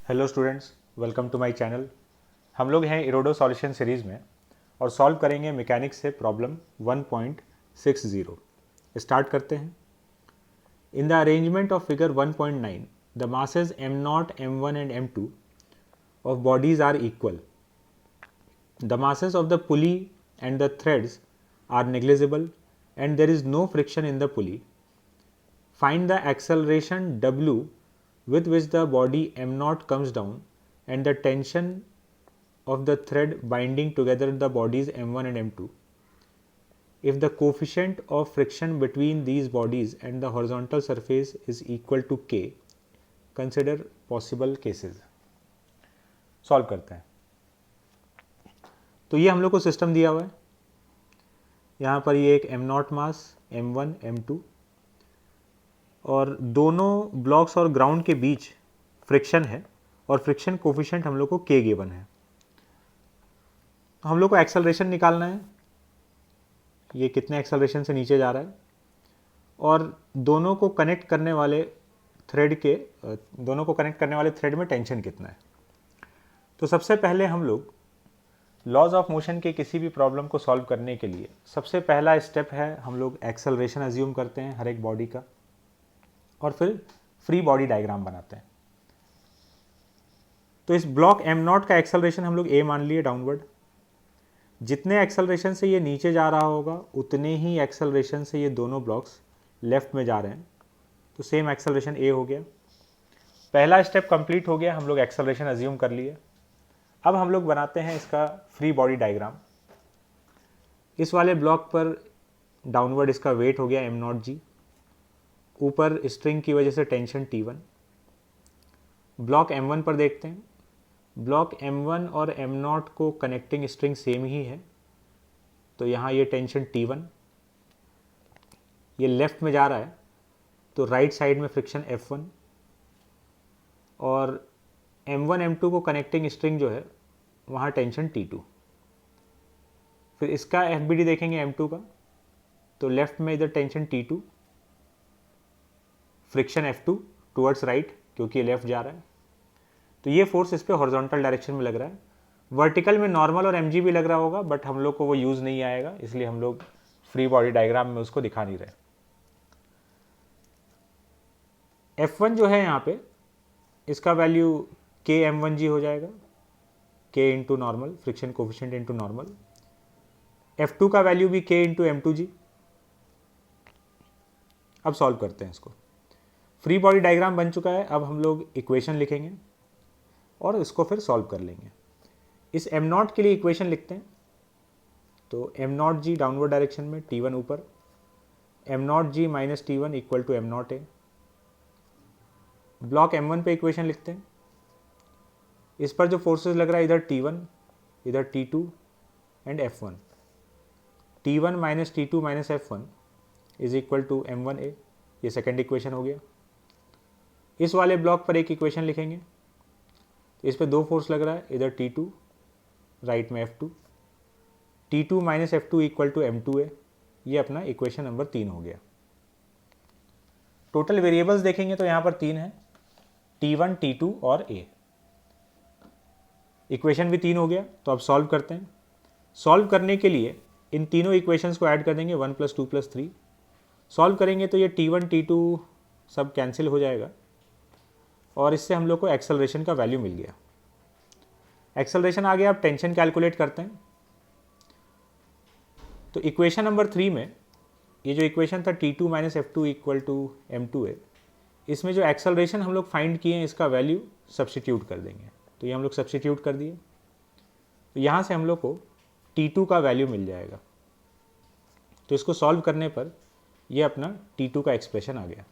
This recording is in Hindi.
Hello students, welcome to my channel. हम लोग हैं इरोडो सॉल्यूशन सीरीज़ में और सॉल्व करेंगे मैकेनिक्स से प्रॉब्लम 1.60। स्टार्ट करते हैं। In the arrangement of figure 1.9 the masses m0, m1 and m2 of bodies are equal. The masses of the pulley and the threads are negligible and there is no friction in the pulley. Find the acceleration W with which the body m0 comes down and the tension of the thread binding together the bodies m1 and m2. If the coefficient of friction between these bodies and the horizontal surface is equal to K, consider possible cases. Solve करते हैं। तो ये हम लोग को सिस्टम दिया हुआ है। यहाँ पर ये एक m0 मास, m1, m2 और दोनों ब्लॉक्स और ग्राउंड के बीच फ्रिक्शन है और फ्रिक्शन कोफिशिएंट हम लोग को K गिवन है। तो हम लोग को एक्सेलरेशन निकालना है, ये कितने एक्सेलरेशन से नीचे जा रहा है और दोनों को कनेक्ट करने वाले थ्रेड में टेंशन कितना है। तो सबसे पहले हम लोग लॉज ऑफ मोशन के किसी भी प्रॉब्लम को सॉल्व करने के लिए सबसे पहला स्टेप है हम लोग एक्सेलरेशन अज्यूम करते हैं हर एक बॉडी का और फिर फ्री बॉडी डायग्राम बनाते हैं। तो इस ब्लॉक m0 का एक्सेलरेशन हम लोग a मान लिए डाउनवर्ड। जितने एक्सेलरेशन से ये नीचे जा रहा होगा उतने ही एक्सेलरेशन से ये दोनों ब्लॉक्स लेफ्ट में जा रहे हैं, तो सेम एक्सेलरेशन a हो गया। पहला स्टेप कंप्लीट हो गया, हम लोग एक्सेलरेशन अज्यूम कर लिए। अब हम लोग बनाते हैं इसका फ्री बॉडी डायग्राम। इस वाले ब्लॉक पर डाउनवर्ड इसका वेट हो गया m0g, ऊपर स्ट्रिंग की वजह से टेंशन T1। ब्लॉक m1 पर देखते हैं। ब्लॉक m1 और m0 को कनेक्टिंग स्ट्रिंग सेम ही है, तो यहाँ ये टेंशन T1। ये लेफ्ट में जा रहा है तो राइट साइड में फ्रिक्शन F1 और m1 m2 को कनेक्टिंग स्ट्रिंग जो है वहाँ टेंशन T2। फिर इसका FBD देखेंगे m2 का, तो लेफ्ट में इधर tension T2, friction F2 towards right क्योंकि ये लेफ्ट जा रहा है। तो ये फोर्स इस पर हॉरिजॉन्टल डायरेक्शन में लग रहा है। वर्टिकल में नॉर्मल और mg भी लग रहा होगा, बट हम लोग को वो यूज़ नहीं आएगा, इसलिए हम लोग फ्री बॉडी डायग्राम में उसको दिखा नहीं रहे। F1 जो है यहाँ पे इसका वैल्यू K m1g हो जाएगा, K into normal, friction coefficient into normal. F2 का वैल्यू भी K इंटू m2g। अब सॉल्व करते हैं इसको। फ्री बॉडी डायग्राम बन चुका है, अब हम लोग इक्वेशन लिखेंगे और इसको फिर सॉल्व कर लेंगे। इस m0 के लिए इक्वेशन लिखते हैं। तो m0g डाउनवर्ड डायरेक्शन में, T1 ऊपर, m0g minus T1 equal to m0a। Block m1 पे इक्वेशन लिखते हैं। इस पर जो फोर्सेस लग रहा है इधर T1, इधर T2 and F1। T1 minus T2 minus F1 is equal to m1a, ये सेकेंड इक्वेशन हो गया। इस वाले ब्लॉक पर एक इक्वेशन लिखेंगे। इस पे दो फोर्स लग रहा है, इधर T2, राइट में F2। T2 minus F2 equal to m2a, ये अपना इक्वेशन नंबर 3 हो गया। टोटल वेरिएबल्स देखेंगे तो यहाँ पर 3 है, T1, T2 और a। इक्वेशन भी 3 हो गया, तो अब सॉल्व करते हैं। सॉल्व करने के लिए इन तीनों इक्वेशंस को ऐड कर देंगे, 1 + 2 + 3। सॉल्व करेंगे तो ये T1, T2 सब कैंसिल हो जाएगा और इससे हम लोग को एक्सेलरेशन का वैल्यू मिल गया। एक्सेलरेशन आ गया, अब टेंशन कैलकुलेट करते हैं। तो इक्वेशन नंबर 3 में ये जो इक्वेशन था T2 minus F2 equal to m2a, इसमें जो एक्सेलरेशन हम लोग फाइंड किए हैं इसका वैल्यू सब्सटीट्यूट कर देंगे। तो ये हम लोग सब्सटीट्यूट कर दिए, तो यहाँ से हम लोग को T2 का वैल्यू मिल जाएगा। तो इसको सॉल्व करने पर ये अपना T2 का एक्सप्रेशन आ गया।